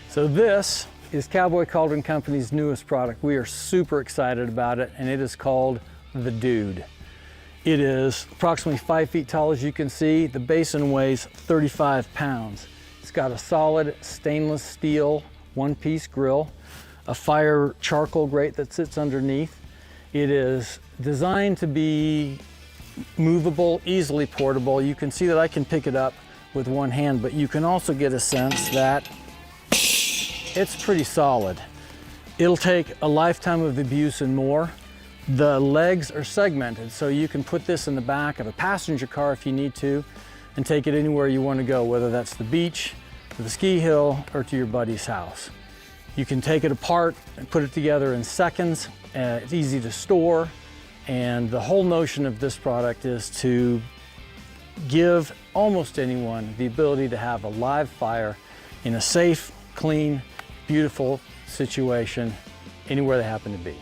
So this is Cowboy Cauldron Company's newest product. We are super excited about it, and it is called the Dude. It is approximately 5 feet tall, as you can see. The basin weighs 35 pounds. It's got a solid stainless steel one-piece grill, a fire charcoal grate that sits underneath. It is designed to be movable, easily portable. You can see that I can pick it up with one hand, but you can also get a sense that it's pretty solid. It'll take a lifetime of abuse and more. The legs are segmented, so you can put this in the back of a passenger car if you need to, and take it anywhere you want to go, whether that's the beach, to the ski hill, or to your buddy's house. You can take it apart and put it together in seconds. It's easy to store, and the whole notion of this product is to give almost anyone the ability to have a live fire in a safe, clean, beautiful situation anywhere they happen to be.